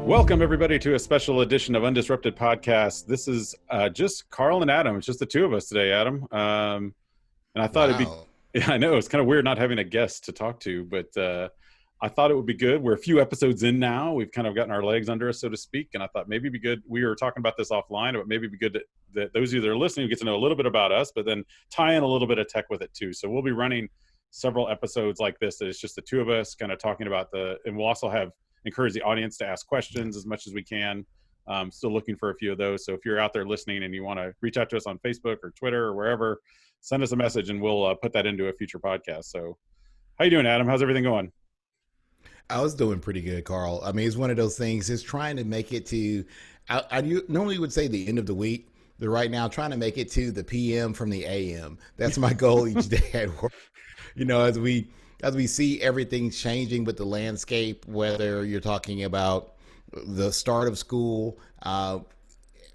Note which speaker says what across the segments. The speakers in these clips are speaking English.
Speaker 1: Welcome, everybody, to a special edition of Undisrupted podcast. This is just Carl and Adam. It's just the two of us today, Adam. And I thought it'd be,
Speaker 2: Wow.
Speaker 1: yeah, I know it's kind of weird not having a guest to talk to, but I thought it would be good. We're a few episodes in now. We've kind of gotten our legs under us, so to speak. And I thought maybe it'd be good. We were talking about this offline, but maybe it'd be good that those of you that are listening get to know a little bit about us, but then tie in a little bit of tech with it too. So we'll be running several episodes like this. That it's just the two of us kind of talking about and we'll also encourage the audience to ask questions as much as we can. Still looking for a few of those. So if you're out there listening and you want to reach out to us on Facebook or Twitter or wherever, send us a message and we'll put that into a future podcast. So how you doing, Adam? How's everything going?
Speaker 2: I was doing pretty good, Carl. I mean, it's one of those things, it's trying to make it to, I normally would say the end of the week, but right now trying to make it to the PM from the AM. That's my goal each day at work. You know, as we see everything changing with the landscape, whether you're talking about the start of school,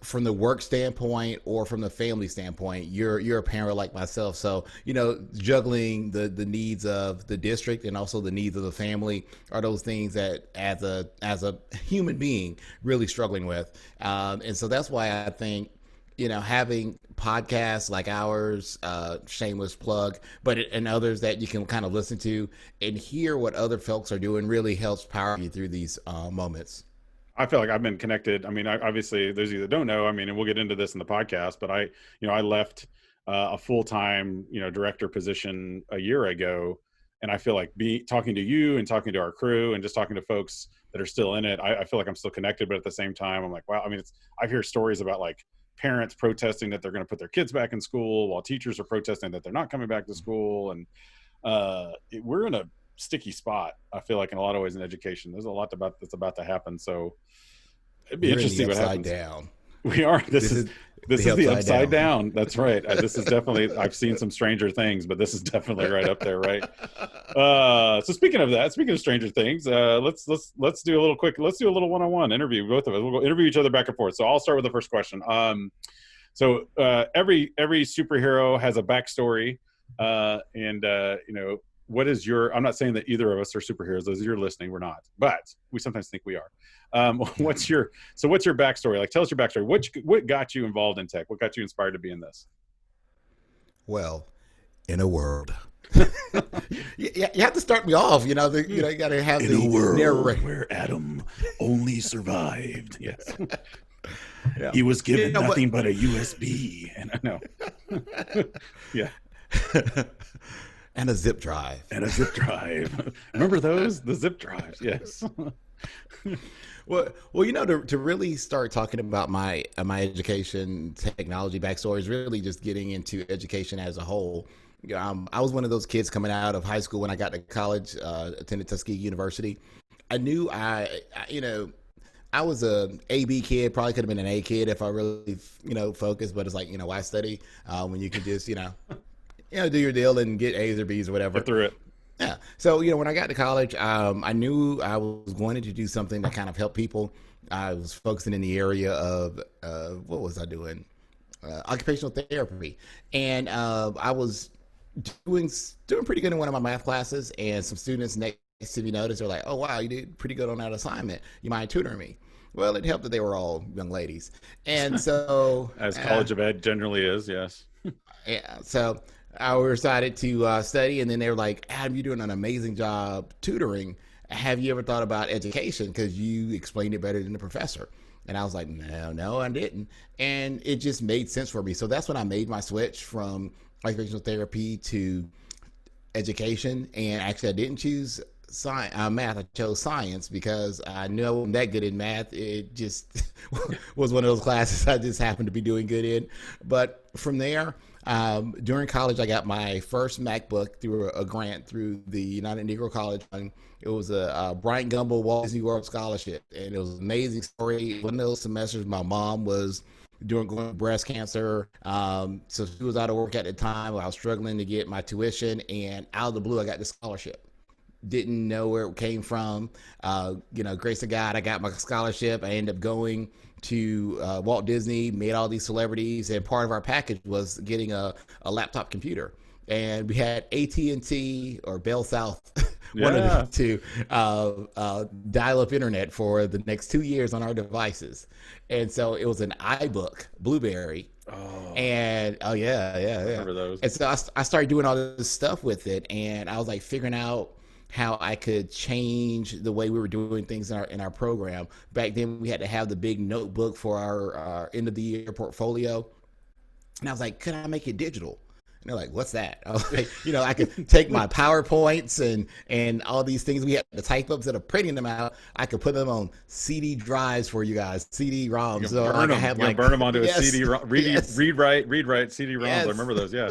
Speaker 2: from the work standpoint or from the family standpoint, you're a parent like myself. So, you know, juggling the needs of the district and also the needs of the family are those things that as a human being really struggling with. And so that's why I think, you know, having podcasts like ours, shameless plug, and others that you can kind of listen to and hear what other folks are doing really helps power you through these moments.
Speaker 1: I feel like I've been connected. I mean, obviously those of you that don't know, I mean, and we'll get into this in the podcast, but I left a full-time, director position a year ago. And I feel like talking to you and talking to our crew and just talking to folks that are still in it, I feel like I'm still connected, but at the same time, I'm like, wow, I mean, I hear stories about like parents protesting that they're going to put their kids back in school while teachers are protesting that they're not coming back to school. And we're in a sticky spot, I feel like, in a lot of ways in education. There's a lot that's about to happen. So it'd be interesting to see what happens.
Speaker 2: Down.
Speaker 1: We are. This is the upside down. That's right. This is definitely, I've seen some Stranger Things, but this is definitely right up there, right? So speaking of Stranger Things, let's do a little one-on-one interview. Both of us, we'll go interview each other back and forth. So I'll start with the first question. So every superhero has a backstory, and what is I'm not saying that either of us are superheroes. As you're listening, we're not, but we sometimes think we are. What's your backstory? Like, tell us your backstory. What got you involved in tech? What got you inspired to be in this?
Speaker 2: Well, in a word, you have to start me off. You got to have
Speaker 1: in
Speaker 2: the
Speaker 1: a world
Speaker 2: narrator
Speaker 1: where Adam only survived. Yes.
Speaker 2: Yeah.
Speaker 1: He was given nothing but a USB. And I know. Yeah.
Speaker 2: And a zip drive.
Speaker 1: Remember those? The zip drives. Yes.
Speaker 2: Well, to really start talking about my education technology backstory is really just getting into education as a whole. I was one of those kids coming out of high school when I got to college, attended Tuskegee University. I knew I was a AB kid, probably could have been an A kid if I really, focused, but it's like, why study when you could just, do your deal and get A's or B's or whatever.
Speaker 1: Get through it.
Speaker 2: Yeah. So, when I got to college, I knew I was going to do something that kind of helped people. I was focusing in the area of, what was I doing? Occupational therapy. And I was doing pretty good in one of my math classes, and some students next to me noticed, they're like, oh, wow, you did pretty good on that assignment. You mind tutoring me? Well, it helped that they were all young ladies. And so...
Speaker 1: As College of Ed generally is, yes.
Speaker 2: Yeah. So... I decided to study, and then they were like, Adam, you're doing an amazing job tutoring. Have you ever thought about education? Because you explained it better than the professor. And I was like, no, I didn't. And it just made sense for me. So that's when I made my switch from occupational therapy to education. And actually, I didn't choose math. I chose science because I knew I wasn't that good in math. It just was one of those classes I just happened to be doing good in. But from there, during college, I got my first MacBook through a grant through the United Negro College. And it was a Bryant Gumbel Walt Disney World Scholarship. And it was an amazing story. One of those semesters, my mom was going through breast cancer. So she was out of work at the time. I was struggling to get my tuition. And out of the blue, I got this scholarship. Didn't know where it came from. Grace of God, I got my scholarship. I ended up going to Walt Disney, made all these celebrities, and part of our package was getting a laptop computer. And we had AT&T or Bell South
Speaker 1: Yeah.
Speaker 2: to dial-up internet for the next 2 years on our devices. And so it was an iBook, Blueberry.
Speaker 1: Oh,
Speaker 2: And oh yeah,
Speaker 1: I
Speaker 2: yeah, yeah.
Speaker 1: remember those.
Speaker 2: And so I started doing all this stuff with it, and I was like figuring out how I could change the way we were doing things in our program. Back then, we had to have the big notebook for our end of the year portfolio, and I was like, could I make it digital? And they're like, what's that? I was like, I could take my PowerPoints and all these things we had to type up instead of printing them out. I could put them on CD drives for you guys, CD-ROMs. So
Speaker 1: Burn
Speaker 2: like I
Speaker 1: them.
Speaker 2: had
Speaker 1: You
Speaker 2: like,
Speaker 1: burn them onto a
Speaker 2: yes,
Speaker 1: CD.
Speaker 2: yes,
Speaker 1: Read write CD-ROMs. I
Speaker 2: yes.
Speaker 1: remember those. Yeah.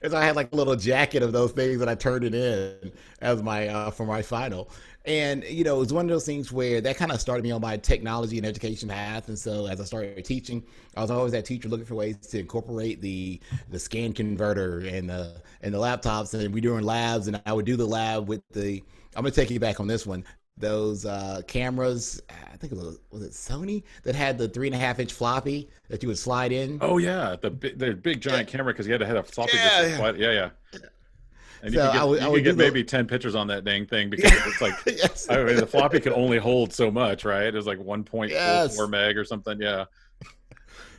Speaker 2: And so I had like a little jacket of those things, and I turned it in as my for my final. And it was one of those things where that kind of started me on my technology and education path. And so as I started teaching, I was always that teacher looking for ways to incorporate the scan converter and the laptops. And we doing labs, and I would do the lab with the. I'm gonna take you back on this one. Those cameras, I think it was it Sony that had the 3.5-inch floppy that you would slide in.
Speaker 1: Oh yeah, the big
Speaker 2: Yeah,
Speaker 1: giant camera because you had to have a floppy
Speaker 2: yeah,
Speaker 1: disk.
Speaker 2: yeah.
Speaker 1: Yeah, yeah. And
Speaker 2: So
Speaker 1: you
Speaker 2: I
Speaker 1: could
Speaker 2: would do
Speaker 1: get
Speaker 2: the
Speaker 1: maybe 10 pictures on that dang thing because it's like
Speaker 2: yes,
Speaker 1: I mean, the floppy could only hold so much, right? It was like 1.44
Speaker 2: yes.
Speaker 1: meg or something. Yeah.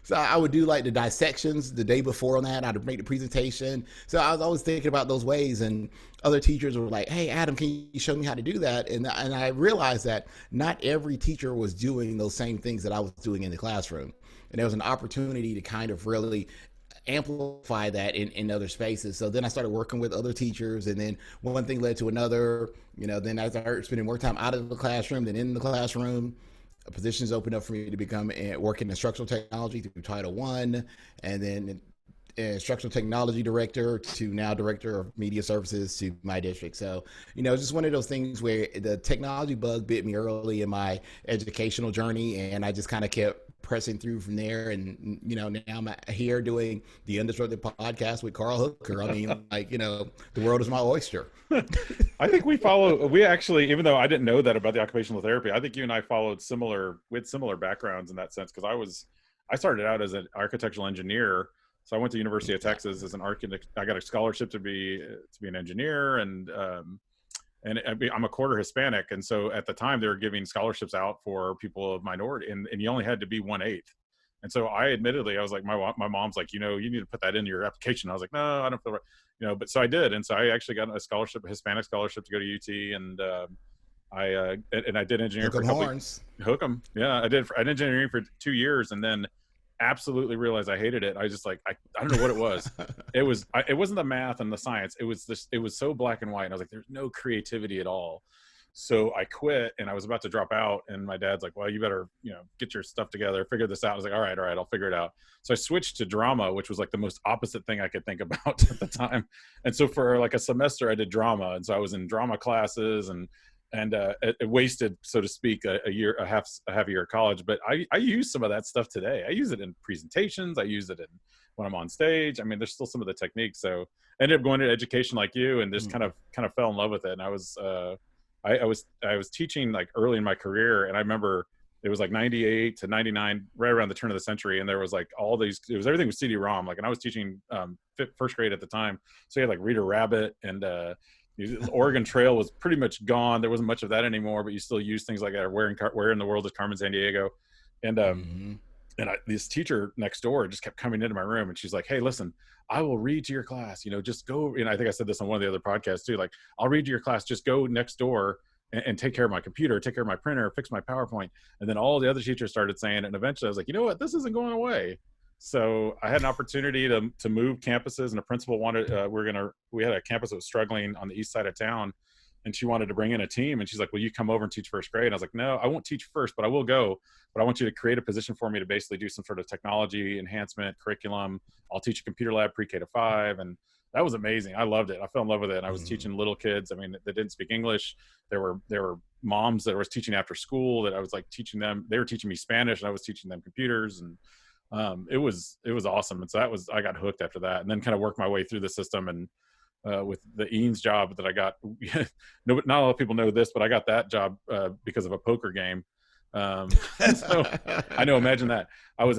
Speaker 2: So I would do like the dissections the day before on that. I'd make the presentation. So I was always thinking about those ways, and other teachers were like, "Hey, Adam, can you show me how to do that?" And I realized that not every teacher was doing those same things that I was doing in the classroom, and there was an opportunity to kind of really amplify that in other spaces. So then I started working with other teachers, and then one thing led to another. Then I started spending more time out of the classroom than in the classroom. Positions opened up for me to become work in instructional technology through Title I, and then instructional technology director to now director of media services to my district. So, it's just one of those things where the technology bug bit me early in my educational journey, and I just kind of kept pressing through from there. And, now I'm here doing the Undisrupted podcast with Carl Hooker. I mean, the world is my oyster.
Speaker 1: I think we actually, even though I didn't know that about the occupational therapy, I think you and I followed with similar backgrounds in that sense. Cause I started out as an architectural engineer. So I went to University of Texas as an architect. I got a scholarship to be an engineer, and I'm a quarter Hispanic. And so at the time they were giving scholarships out for people of minority, and you only had to be 1/8. And so I was like, my mom's like, you need to put that in your application. I was like, no, I don't feel right. But so I did. And so I actually got a Hispanic scholarship to go to UT. And I did engineering for a couple
Speaker 2: horns.
Speaker 1: Hook 'em. Yeah. I did engineering for 2 years, and then absolutely realized I hated it. I was just like, I don't know what it was. It wasn't the math and the science. It was so black and white. And I was like, there's no creativity at all. So I quit, and I was about to drop out, and my dad's like, well, you better, get your stuff together, figure this out. I was like, all right, I'll figure it out. So I switched to drama, which was like the most opposite thing I could think about at the time. And so for like a semester I did drama. And so I was in drama classes, and it wasted, so to speak, a half a year of college. But I use some of that stuff today. I use it in presentations. I use it when I'm on stage. I mean, there's still some of the techniques. So I ended up going to education like you, and just kind of fell in love with it. And I was teaching like early in my career, and I remember it was like 98 to 99, right around the turn of the century. And there was like everything was CD-ROM. Like, and I was teaching first grade at the time. So you had like Reader Rabbit, and Oregon Trail was pretty much gone. There wasn't much of that anymore, but you still use things like that. Where in the World is Carmen Sandiego? And this teacher next door just kept coming into my room, and she's like, hey, listen, I will read to your class, just go. And I think I said this on one of the other podcasts too. Like, I'll read to your class, just go next door and take care of my computer, take care of my printer, fix my PowerPoint. And then all the other teachers started saying it. And eventually I was like, you know what, this isn't going away. So I had an opportunity to move campuses, and a principal wanted, we had a campus that was struggling on the east side of town, and she wanted to bring in a team. And she's like, will you come over and teach first grade? And I was like, no, I won't teach first, but I will go. But I want you to create a position for me to basically do some sort of technology enhancement curriculum. I'll teach a computer lab pre-K to 5. And that was amazing. I loved it. I fell in love with it. And I was teaching little kids. I mean, they didn't speak English. There were moms that I was teaching after school that I was like teaching them. They were teaching me Spanish, and I was teaching them computers. And it was awesome. And so I got hooked after that, and then kind of worked my way through the system. And with the Eanes job that I got, not a lot of people know this, but I got that job because of a poker game. So I know, imagine that. I was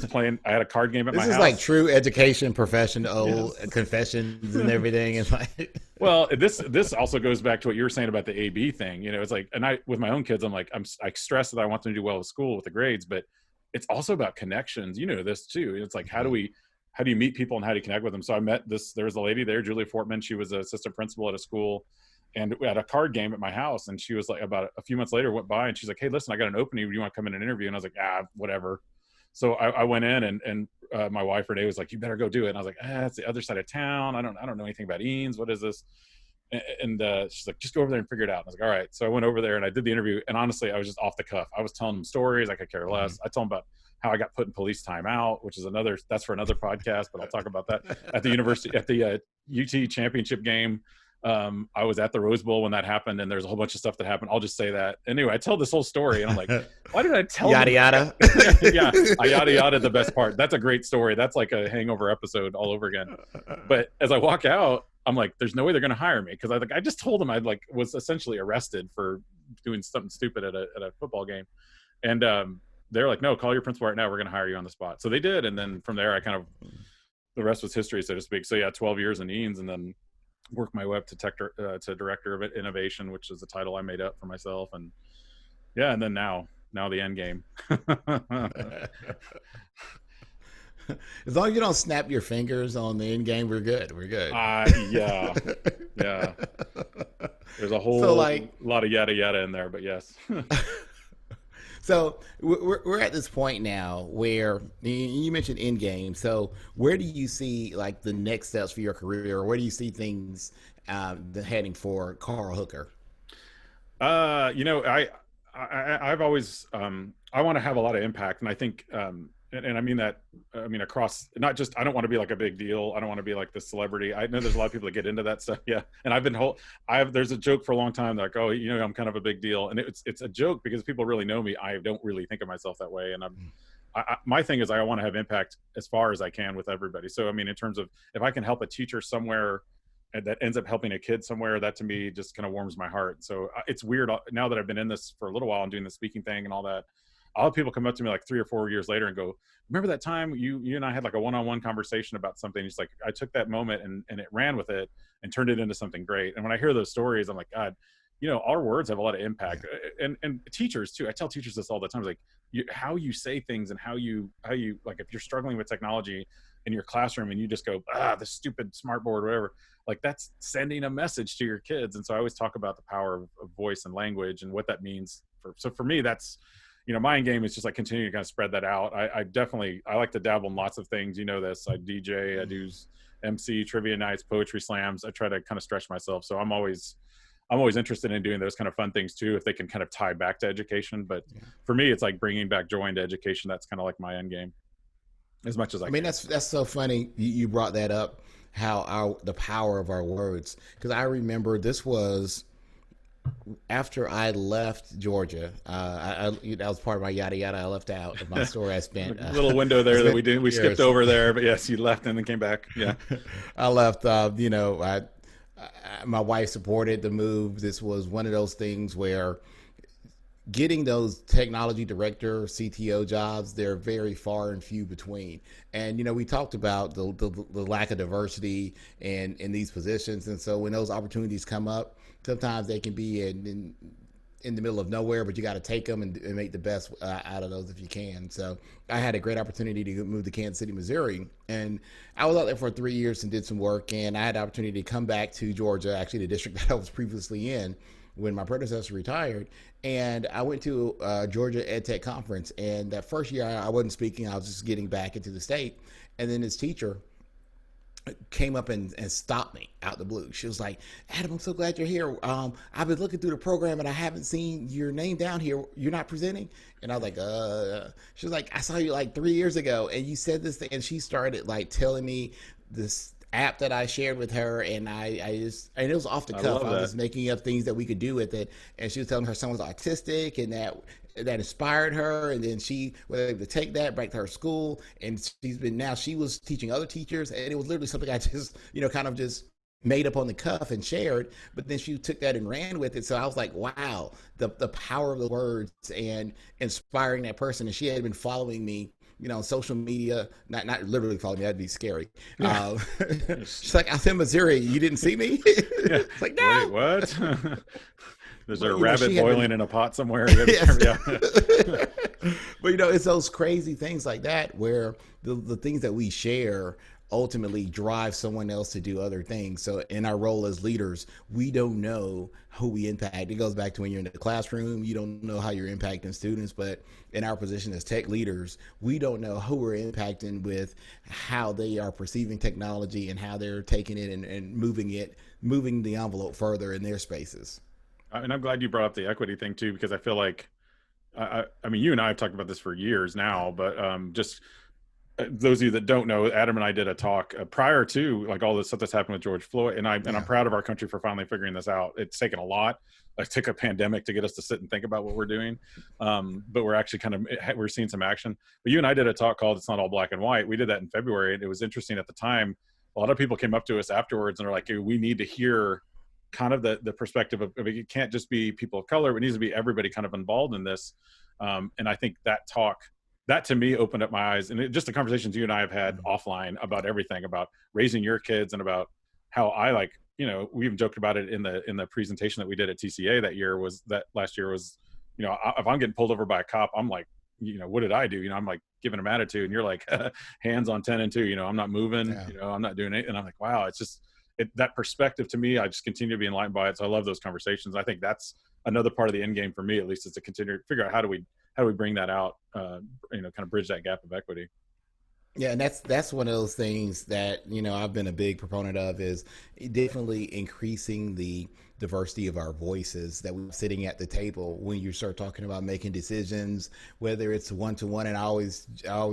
Speaker 1: playing, I had a card game at
Speaker 2: This
Speaker 1: my
Speaker 2: is like
Speaker 1: house.
Speaker 2: true education, professional
Speaker 1: Yes.
Speaker 2: confessions and everything. It's like,
Speaker 1: Well, this also goes back to what you were saying about the AB thing. You know, it's like, and I with my own kids, I'm like, I stress that I want them to do well at school with the grades, but it's also about connections. You know this too. It's like, how do you meet people and how do you connect with them? So I met this. There was a lady there, Julia Fortman. She was an assistant principal at a school, and we had a card game at my house. And she was like, about a few months later, went by and she's like, "Hey, listen, I got an opening. Do you want to come in and interview?" And I was like, "Ah, whatever." So I went in, and my wife Renee was like, "You better go do it." And I was like, "It's the other side of town. I don't know anything about Eanes. What is this?" And she's like, "Just go over there and figure it out." And I was like, "All right." So I went over there and I did the interview. And honestly, I was just off the cuff. I was telling them stories. I could care less. I told them about how I got put in police timeout, which is that's for another podcast, but I'll talk about that. At the university, at the UT championship game, I was at the Rose Bowl when that happened, and there's a whole bunch of stuff that happened. I'll just say that. Anyway, I tell this whole story, and I'm like, why did I tell
Speaker 2: yada
Speaker 1: them
Speaker 2: yada.
Speaker 1: that? Yeah, I yada yada the best part. That's a great story. That's like a Hangover episode all over again. But as I walk out, I'm like, there's no way they're going to hire me, because I just told them I was essentially arrested for doing something stupid at a football game, and they're like, no, call your principal right now. We're going to hire you on the spot. So they did, and then from there, I kind of, the rest was history, so to speak. So yeah, 12 years in Eanes, and then worked my way up to director of innovation, which is a title I made up for myself, and yeah, and then now the end game.
Speaker 2: As long as you don't snap your fingers on the end game, we're good. We're good.
Speaker 1: Yeah, yeah. There's a whole
Speaker 2: So like,
Speaker 1: lot of yada yada in there, but yes.
Speaker 2: so we're at this point now where you mentioned end game. So where do you see like the next steps for your career, or where do you see things heading for Carl Hooker?
Speaker 1: You know, I've always I want to have a lot of impact, and I think and I mean that, I mean across, not just, I don't want to be like a big deal. I don't want to be like the celebrity. I know there's a lot of people that get into that stuff. Yeah, and there's a joke for a long time like, oh, you know, I'm kind of a big deal, and it's a joke because people really know me. I don't really think of myself that way, and my thing is I want to have impact as far as I can with everybody. So I mean, in terms of, if I can help a teacher somewhere that ends up helping a kid somewhere, that to me just kind of warms my heart. So it's weird now that I've been in this for a little while and doing the speaking thing and all that. I'll have people come up to me like 3 or 4 years later and go, remember that time you and I had like a one-on-one conversation about something? It's like, I took that moment and it ran with it and turned it into something great. And when I hear those stories, I'm like, God, you know, our words have a lot of impact. And teachers too. I tell teachers this all the time. It's like, how you say things, and how you like, if you're struggling with technology in your classroom and you just go, the stupid smart board, whatever, like that's sending a message to your kids. And so I always talk about the power of voice and language and what that means so for me, that's, you know, my end game is just like continuing to kind of spread that out. I definitely, I like to dabble in lots of things. You know this. I DJ, I do MC, trivia nights, poetry slams. I try to kind of stretch myself. So I'm always interested in doing those kind of fun things too, if they can kind of tie back to education. But for me, it's like bringing back joy into education. That's kind of like my end game, as much as I
Speaker 2: I mean,
Speaker 1: can.
Speaker 2: that's so funny. You brought that up, how the power of our words. Because I remember this was after I left Georgia. That was part of my yada yada. I left out of my story. I spent
Speaker 1: A little window there that we skipped
Speaker 2: years.
Speaker 1: over there, but yes, you left and then came back. Yeah.
Speaker 2: I left. You know, my wife supported the move. This was one of those things where getting those technology director, CTO jobs, they're very far and few between. And, you know, we talked about the lack of diversity in these positions. And so when those opportunities come up, sometimes they can be in the middle of nowhere, but you got to take them and make the best out of those if you can. So I had a great opportunity to move to Kansas City, Missouri. And I was out there for 3 years and did some work. And I had the opportunity to come back to Georgia, actually the district that I was previously in, when my predecessor retired. And I went to Georgia EdTech conference. And that first year I wasn't speaking. I was just getting back into the state. And then this teacher came up and stopped me out the blue. She was like, Adam, I'm so glad you're here. I've been looking through the program and I haven't seen your name down here. You're not presenting? And I was like, she was like, I saw you like 3 years ago and you said this thing. And she started like telling me this app that I shared with her, and I just, and it was off the cuff. I was making up things that we could do with it, and she was telling her son was autistic, and that inspired her, and then she was able to take that back to her school, and she was teaching other teachers, and it was literally something I just, you know, kind of just made up on the cuff and shared, but then she took that and ran with it. So I was like, wow, the power of the words and inspiring that person. And she had been following me, on social media, not literally following me, that'd be scary.
Speaker 1: Yeah.
Speaker 2: She's like, I was in Missouri, you didn't see me?
Speaker 1: Yeah.
Speaker 2: It's like, no.
Speaker 1: Wait, what? There's a
Speaker 2: But
Speaker 1: rabbit
Speaker 2: she had
Speaker 1: boiling
Speaker 2: been,
Speaker 1: in a pot somewhere.
Speaker 2: yes.
Speaker 1: Yeah.
Speaker 2: But it's those crazy things like that where the things that we share ultimately drive someone else to do other things. So in our role as leaders, we don't know who we impact. It goes back to when you're in the classroom, you don't know how you're impacting students, but in our position as tech leaders, we don't know who we're impacting with how they are perceiving technology and how they're taking it and moving the envelope further in their spaces.
Speaker 1: And I'm glad you brought up the equity thing too, because I feel like, I mean, you and I have talked about this for years now, but just those of you that don't know, Adam and I did a talk prior to like all this stuff that's happened with George Floyd, and I'm proud of our country for finally figuring this out. It's taken a lot. It took a pandemic to get us to sit and think about what we're doing, but we're actually we're seeing some action. But you and I did a talk called "It's Not All Black and White." We did that in February, and it was interesting at the time. A lot of people came up to us afterwards and are like, hey, "We need to hear kind of the perspective of it can't just be people of color. It needs to be everybody kind of involved in this." And I think that talk, that to me opened up my eyes, and just the conversations you and I have had offline about everything, about raising your kids and about how I like, we even joked about it in the presentation that we did at TCA last year was, if I'm getting pulled over by a cop, I'm like, what did I do? I'm like giving them attitude, and you're like hands on 10 and 2, I'm not moving, I'm not doing it. And I'm like, wow, it's just, that perspective to me, I just continue to be enlightened by it. So I love those conversations. I think that's another part of the end game for me, at least, is to continue to figure out how do we bring that out, kind of bridge that gap of equity.
Speaker 2: Yeah, and that's one of those things that I've been a big proponent of, is definitely increasing the diversity of our voices that we're sitting at the table when you start talking about making decisions, whether it's one to one. And I always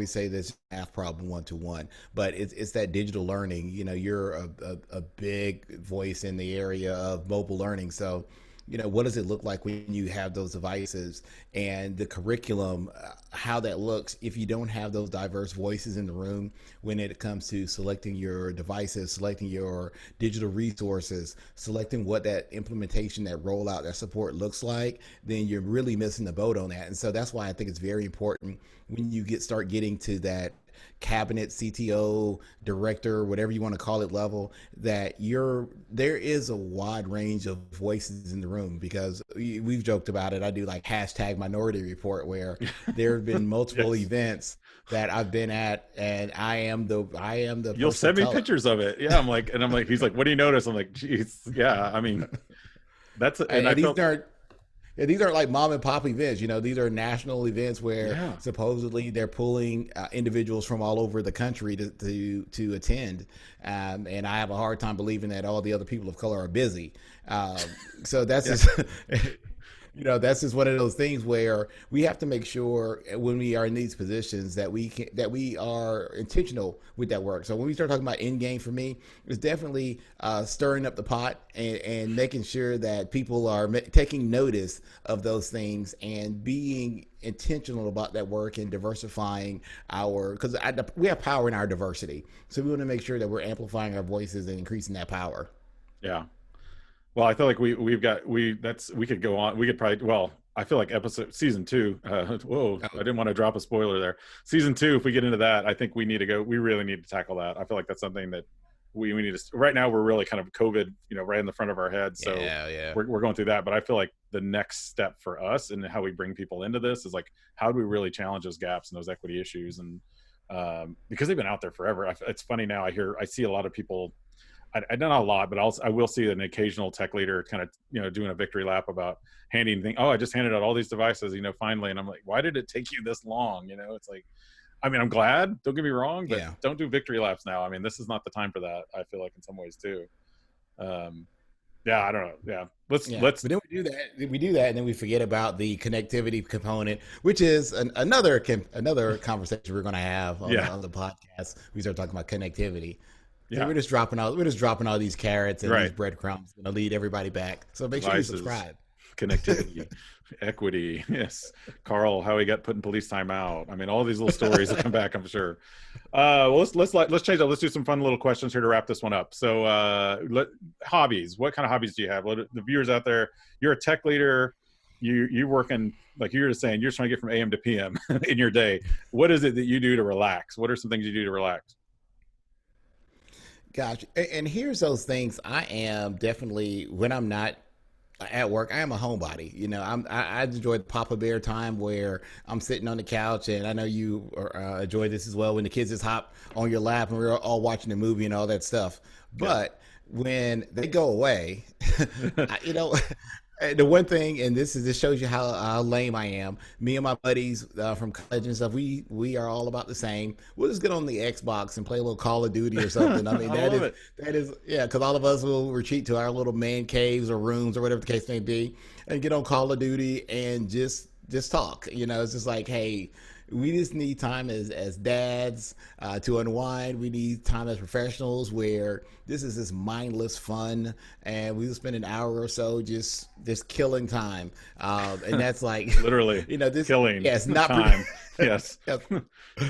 Speaker 2: say this math problem one to one, but it's that digital learning. You're a big voice in the area of mobile learning, so what does it look like when you have those devices, and the curriculum, how that looks if you don't have those diverse voices in the room when it comes to selecting your devices, selecting your digital resources, selecting what that implementation, that rollout, that support looks like, then you're really missing the boat on that. And so that's why I think it's very important when you start getting to that cabinet, CTO, director, whatever you want to call it level, that there is a wide range of voices in the room, because we've joked about it. I do like hashtag Minority Report, where there have been multiple
Speaker 1: Yes.
Speaker 2: events that I've been at, and I am the
Speaker 1: You'll
Speaker 2: person
Speaker 1: send
Speaker 2: of
Speaker 1: me
Speaker 2: color.
Speaker 1: pictures of it. Yeah. I'm like, he's like, what do you notice? I'm like, geez. Yeah. I mean, and I
Speaker 2: And
Speaker 1: felt,
Speaker 2: these aren't like mom and pop events. These are national events where
Speaker 1: yeah.
Speaker 2: supposedly they're pulling individuals from all over the country to attend. And I have a hard time believing that all the other people of color are busy. Um, so that's
Speaker 1: Yeah.
Speaker 2: just, that's just one of those things where we have to make sure when we are in these positions that we are intentional with that work. So when we start talking about end game, for me, it's definitely stirring up the pot and making sure that people are taking notice of those things and being intentional about that work and diversifying because we have power in our diversity. So we want to make sure that we're amplifying our voices and increasing that power.
Speaker 1: Yeah. Well, I feel like we could go on. We could probably, well, I feel like season 2. Whoa, I didn't want to drop a spoiler there. Season 2, if we get into that, I think we really need to tackle that. I feel like that's something that we need to, right now we're really kind of COVID, right in the front of our heads. So
Speaker 2: Yeah.
Speaker 1: we're going through that. But I feel like the next step for us and how we bring people into this is like, how do we really challenge those gaps and those equity issues? And because they've been out there forever. It's funny now, I see a lot of people, I not a lot, but I will see an occasional tech leader kind of, doing a victory lap about handing things. Oh, I just handed out all these devices, finally. And I'm like, why did it take you this long? It's like, I mean, I'm glad, don't get me wrong, but don't do victory laps now. I mean, this is not the time for that. I feel like in some ways too. Yeah, I don't know. Yeah. Let's,
Speaker 2: But then we do that, and then we forget about the connectivity component, which is another conversation we're going to have on the podcast. We start talking about connectivity. So
Speaker 1: yeah.
Speaker 2: we're just dropping all these carrots and
Speaker 1: Right.
Speaker 2: these breadcrumbs, going to lead everybody back. So make sure you subscribe.
Speaker 1: connectivity, equity. Yes, Carl, how he got put in police timeout. I mean, all these little stories will come back, I'm sure. Well, let's change up. Let's do some fun little questions here to wrap this one up. So, hobbies. What kind of hobbies do you have? The viewers out there, you're a tech leader. You working, like you were just saying, you're trying to get from AM to PM in your day. What is it that you do to relax? What are some things you do to relax?
Speaker 2: Gosh, and here's those things. I am definitely, when I'm not at work, I am a homebody. I enjoy the Papa Bear time where I'm sitting on the couch, and I know you enjoy this as well when the kids just hop on your lap and we're all watching the movie and all that stuff. But when they go away, the one thing, and this shows you how lame I am. Me and my buddies from college and stuff, we are all about the same. We'll just get on the Xbox and play a little Call of Duty or something. I mean, that is yeah, because all of us will retreat to our little man caves or rooms or whatever the case may be, and get on Call of Duty and just talk. It's just like, hey, we just need time as dads to unwind. We need time as professionals where this is just mindless fun, and we spend an hour or so just killing time, and that's like
Speaker 1: literally
Speaker 2: this
Speaker 1: killing.
Speaker 2: Yes, not
Speaker 1: time. Yes.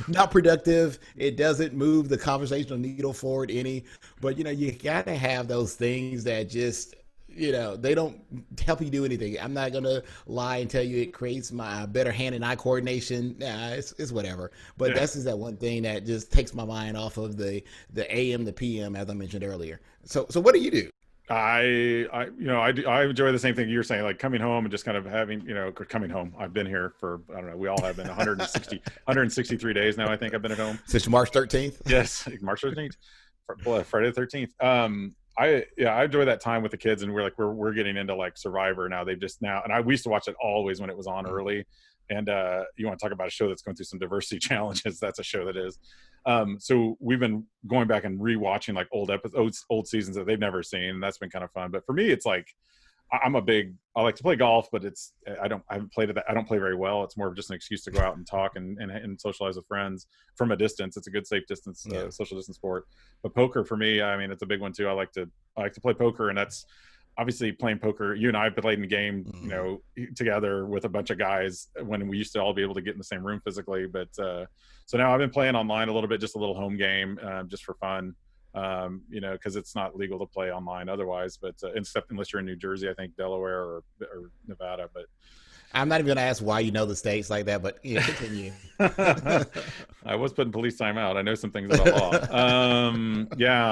Speaker 2: Not productive. It doesn't move the conversational needle forward any. But you got to have those things that just they don't help you do anything. I'm not going to lie and tell you it creates my better hand and eye coordination. Nah, it's whatever. But that's just that one thing that just takes my mind off of the AM to PM, as I mentioned earlier. So what do you do?
Speaker 1: I enjoy the same thing you're saying, like coming home and just kind of having, coming home. I've been here for, I don't know, we all have been 163 days now. I think I've been at home
Speaker 2: since March 13th.
Speaker 1: Yes. March 13th, Friday the 13th. I enjoy that time with the kids, and we're getting into like Survivor now. We used to watch it always when it was on early. And you want to talk about a show that's going through some diversity challenges? That's a show that is. So we've been going back and rewatching like old episodes, old seasons that they've never seen. And that's been kind of fun. But for me, it's like I like to play golf, but I haven't played it. I don't play very well. It's more of just an excuse to go out and talk and socialize with friends from a distance. It's a good safe distance, social distance sport. But poker for me, I mean, it's a big one too. I like to play poker, and that's obviously playing poker. You and I have played in the game, together with a bunch of guys when we used to all be able to get in the same room physically. But so now I've been playing online a little bit, just a little home game, just for fun. Because it's not legal to play online otherwise, but except unless you're in New Jersey, I think Delaware or Nevada. But
Speaker 2: I'm not even going to ask why you know the states like that, but continue.
Speaker 1: I was put in police timeout. I know some things about law.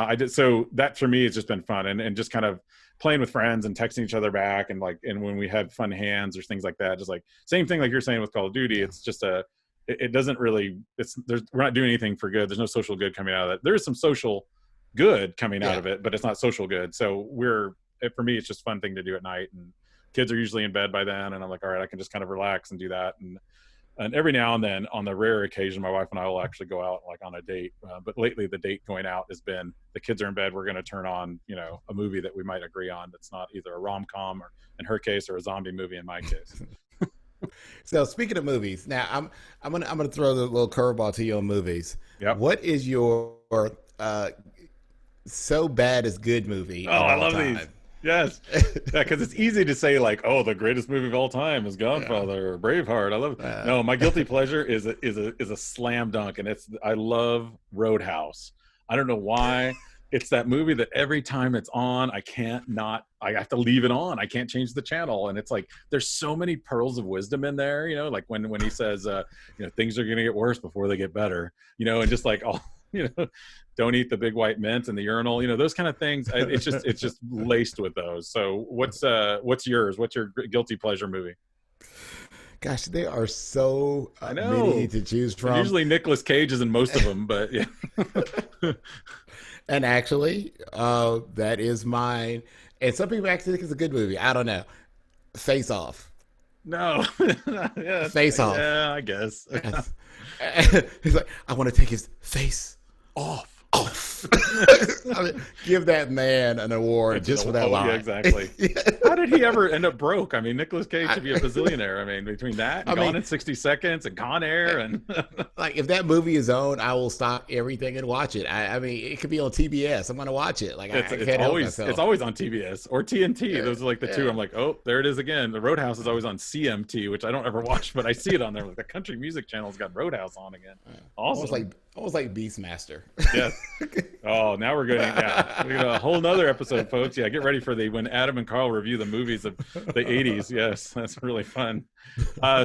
Speaker 1: I did. So that for me has just been fun, and just kind of playing with friends and texting each other back, and when we had fun hands or things like that, just like same thing like you're saying with Call of Duty. It's just it doesn't really. We're not doing anything for good. There's no social good coming out of that. There's some social good coming out of it, but it's not social good. So for me, it's just a fun thing to do at night, and kids are usually in bed by then, and I'm like, all right, I can just kind of relax and do that. And every now and then, on the rare occasion, my wife and I will actually go out like on a date. But lately, the date going out has been the kids are in bed. We're going to turn on, a movie that we might agree on. That's not either a rom-com or, in her case, or a zombie movie in my case.
Speaker 2: So speaking of movies, now I'm gonna throw the little curveball to you on movies.
Speaker 1: Yep.
Speaker 2: What is your so bad is good movie?
Speaker 1: Oh, I love these. Yes. Because it's easy to say like, oh, the greatest movie of all time is Godfather or Braveheart. I love it. No, my guilty pleasure is a slam dunk, and I love Roadhouse. I don't know why. It's that movie that every time it's on, I have to leave it on. I can't change the channel. And it's like, there's so many pearls of wisdom in there, like when he says, things are going to get worse before they get better, and just like, don't eat the big white mint in the urinal, those kind of things. It's just laced with those. So what's yours? What's your guilty pleasure movie?
Speaker 2: Gosh, there are so many to choose from.
Speaker 1: Usually Nicolas Cage is in most of them, but yeah.
Speaker 2: And actually, that is mine. And some people actually think it's a good movie. I don't know. Face Off.
Speaker 1: No. Yeah,
Speaker 2: Face Off.
Speaker 1: Yeah, I guess.
Speaker 2: He's like, I want to take his face off. I mean, give that man an award just for that
Speaker 1: Yeah,
Speaker 2: line.
Speaker 1: exactly. How did he ever end up broke? I mean, Nicolas Cage should be a bazillionaire. I mean, between that and
Speaker 2: I
Speaker 1: Gone
Speaker 2: mean,
Speaker 1: in 60 Seconds and Con Air and
Speaker 2: like if that movie is on, I will stop everything and watch it. I mean, it could be on TBS. I'm gonna watch it. Like I can't help
Speaker 1: it's
Speaker 2: myself.
Speaker 1: always on TBS or TNT.
Speaker 2: Yeah,
Speaker 1: Those are like the two.
Speaker 2: yeah.
Speaker 1: I'm like, oh, there it is again. The Roadhouse is always on CMT, which I don't ever watch, but I see it on there. Like the country music channel's got Roadhouse on again. Awesome.
Speaker 2: Almost like Beastmaster.
Speaker 1: Yes. Oh, now we're going. Yeah, we're gonna a whole nother episode, folks. Yeah, get ready for when Adam and Carl review the movies of the '80s. Yes, that's really fun.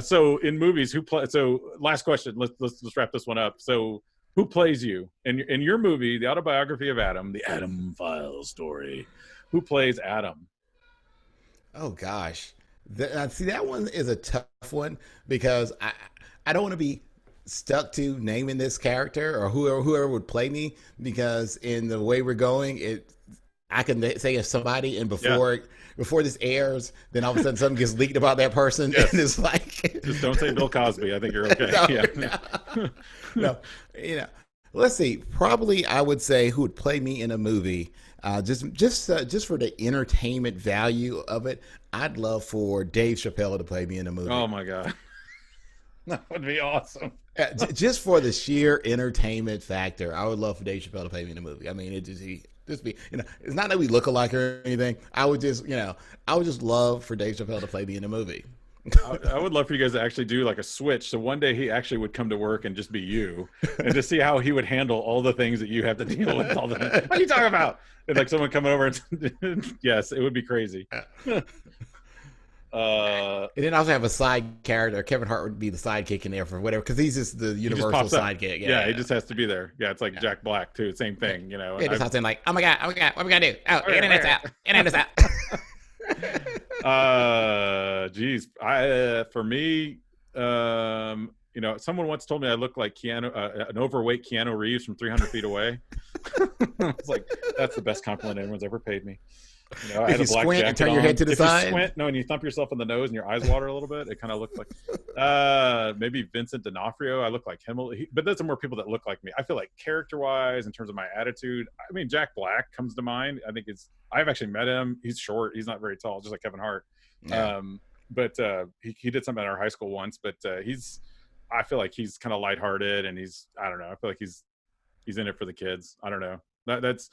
Speaker 1: So in movies, who play? So last question. Let's wrap this one up. So who plays you in your movie, the autobiography of Adam, the Adam Files story? Who plays Adam?
Speaker 2: Oh gosh, see that one is a tough one because I don't want to be stuck to naming this character or whoever would play me, because in the way we're going, I can say if somebody, and before this airs, then all of a sudden something gets leaked about that person.
Speaker 1: Yes.
Speaker 2: And it's like,
Speaker 1: just don't say Bill Cosby. I think you're okay.
Speaker 2: No, let's see. Probably I would say who would play me in a movie. Just for the entertainment value of it, I'd love for Dave Chappelle to play me in a movie.
Speaker 1: Oh my God, that would be awesome.
Speaker 2: Just for the sheer entertainment factor, I would love for Dave Chappelle to play me in a movie. I mean, just be, it's not that we look alike or anything. I would just love for Dave Chappelle to play me in a movie.
Speaker 1: I would love for you guys to actually do like a switch. So one day he actually would come to work and just be you, and to see how he would handle all the things that you have to deal with. What are you talking about? And like someone coming over and yes, it would be crazy.
Speaker 2: And then also have a side character. Kevin Hart would be the sidekick in there for whatever, because he's just the universal sidekick.
Speaker 1: Yeah, he just has to be there. Yeah, it's like Jack Black too. Same thing, you know.
Speaker 2: Yeah, just something like, oh my god, what are we gonna do? Oh, internet's out. Internet's out.
Speaker 1: Geez, for me, someone once told me I look like an overweight Keanu Reeves from 300 feet away. It's like, that's the best compliment anyone's ever paid me. I
Speaker 2: if you squint and turn your head to the side.
Speaker 1: You squint, and you thump yourself in the nose and your eyes water a little bit, it kind of looks like maybe Vincent D'Onofrio. I look like him, but there's some more people that look like me. I feel like character-wise, in terms of my attitude, I mean, Jack Black comes to mind. I've actually met him. He's short. He's not very tall, just like Kevin Hart. Yeah. But he did something at our high school once. But I feel like he's kind of lighthearted, and I don't know. I feel like he's in it for the kids. I don't know. It's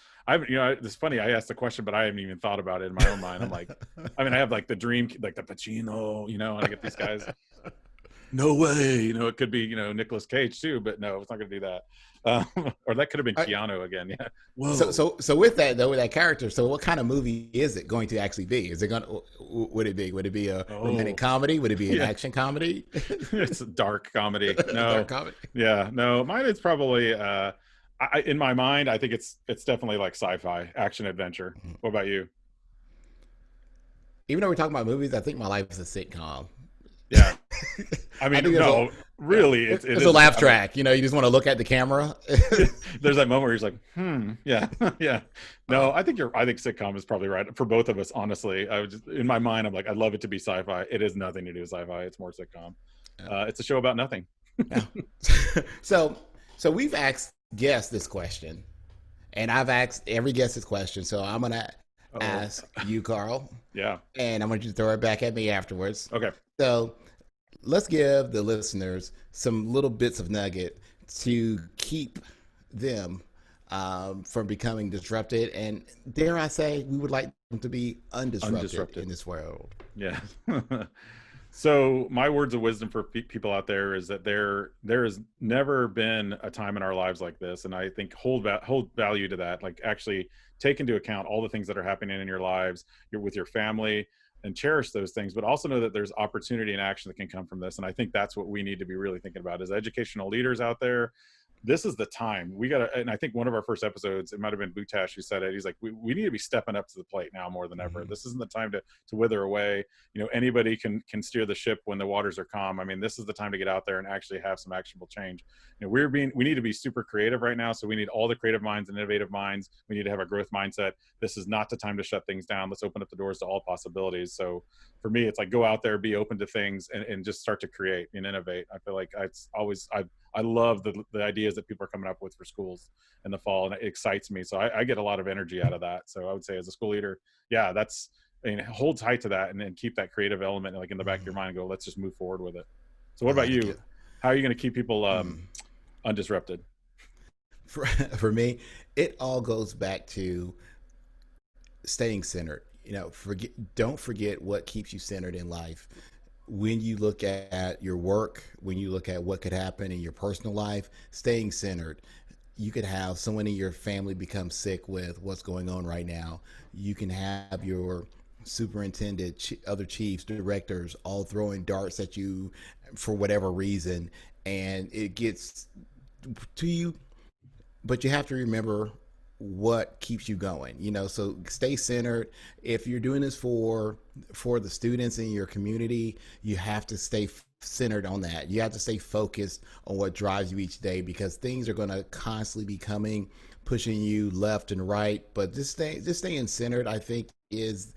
Speaker 1: funny. I asked the question, but I haven't even thought about it in my own mind. I'm like, I mean, I have like the dream, like the Pacino, and I get these guys. No way, it could be, Nicolas Cage too, but no, it's not going to do that. Or that could have been Keanu again. Yeah.
Speaker 2: Whoa. So with that though, with that character, so what kind of movie is it going to actually be? Would it be a romantic comedy? Would it be an action comedy?
Speaker 1: It's a dark comedy. No.
Speaker 2: Dark comedy.
Speaker 1: Yeah, no, mine is probably, in my mind, I think it's definitely like sci-fi action adventure. What about you?
Speaker 2: Even though we're talking about movies, I think my life is a sitcom.
Speaker 1: Yeah. I mean, really,
Speaker 2: it's a laugh track. You just want to look at the camera.
Speaker 1: There's that moment where he's like, yeah, yeah. No, I think sitcom is probably right for both of us. Honestly, in my mind, I'm like, I'd love it to be sci-fi. It has nothing to do with sci-fi. It's more sitcom. It's a show about nothing.
Speaker 2: Yeah. So we've asked guests this question, and I've asked every guest this question. So I'm gonna ask you, Carl.
Speaker 1: Yeah.
Speaker 2: And I want you to throw it back at me afterwards.
Speaker 1: Okay.
Speaker 2: So let's give the listeners some little bits of nugget to keep them from becoming disrupted. And dare I say, we would like them to be undisrupted. In this world.
Speaker 1: Yeah. So my words of wisdom for people out there is that there has never been a time in our lives like this. And I think hold value to that, like actually take into account all the things that are happening in your lives, with your family, and cherish those things, but also know that there's opportunity and action that can come from this. And I think that's what we need to be really thinking about as educational leaders out there. This is the time we got to, and I think one of our first episodes, it might've been Butash who said it. He's like, we need to be stepping up to the plate now more than ever. Mm-hmm. This isn't the time to wither away. Anybody can steer the ship when the waters are calm. I mean, this is the time to get out there and actually have some actionable change. We need to be super creative right now. So we need all the creative minds and innovative minds. We need to have a growth mindset. This is not the time to shut things down. Let's open up the doors to all possibilities. So for me, it's like go out there, be open to things, and just start to create and innovate. I feel like it's always I love the ideas that people are coming up with for schools in the fall, and it excites me. So I get a lot of energy out of that. So I would say as a school leader, yeah, that's, I mean, hold tight to that, and then keep that creative element like in the back of your mind and go, let's just move forward with it. So what
Speaker 2: I
Speaker 1: about
Speaker 2: like
Speaker 1: you?
Speaker 2: it.
Speaker 1: How are you going to keep people undisrupted?
Speaker 2: For me, it all goes back to staying centered. Don't forget what keeps you centered in life. When you look at your work, when you look at what could happen in your personal life, staying centered. You could have someone in your family become sick with what's going on right now. You can have your superintendent, other chiefs, directors, all throwing darts at you for whatever reason, and it gets to you. But you have to remember what keeps you going, so stay centered. If you're doing this for the students in your community, you have to stay centered on that. You have to stay focused on what drives you each day, because things are going to constantly be coming, pushing you left and right. But just staying centered, I think, is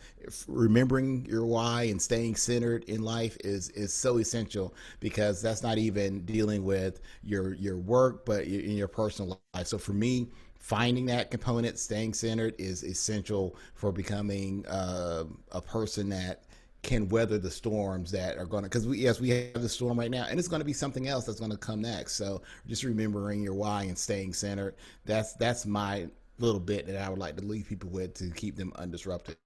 Speaker 2: remembering your why and staying centered in life is so essential, because that's not even dealing with your work, but in your personal life. So for me, finding that component, staying centered, is essential for becoming a person that can weather the storms that are going to, because we have the storm right now, and it's going to be something else that's going to come next. So just remembering your why and staying centered, that's my little bit that I would like to leave people with to keep them undisrupted.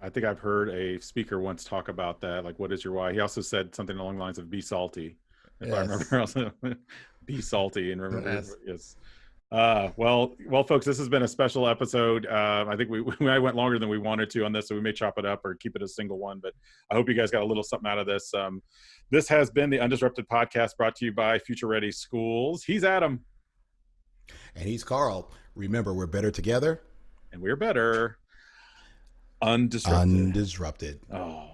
Speaker 1: I think I've heard a speaker once talk about that. Like, what is your why? He also said something along the lines of be salty, if I remember.
Speaker 2: Yes.
Speaker 1: Also, be salty and remember.
Speaker 2: Yes.
Speaker 1: Yes. Well, folks, this has been a special episode. I think we went longer than we wanted to on this, so we may chop it up or keep it a single one. But I hope you guys got a little something out of this. This has been the Undisrupted podcast, brought to you by Future Ready Schools. He's Adam,
Speaker 2: And he's Carl. Remember, we're better together.
Speaker 1: and we're better undisrupted.
Speaker 2: Undisrupted.
Speaker 1: Oh.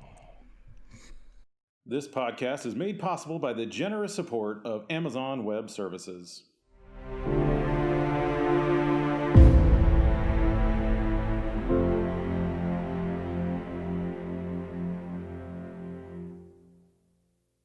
Speaker 1: This podcast is made possible by the generous support of Amazon Web Services.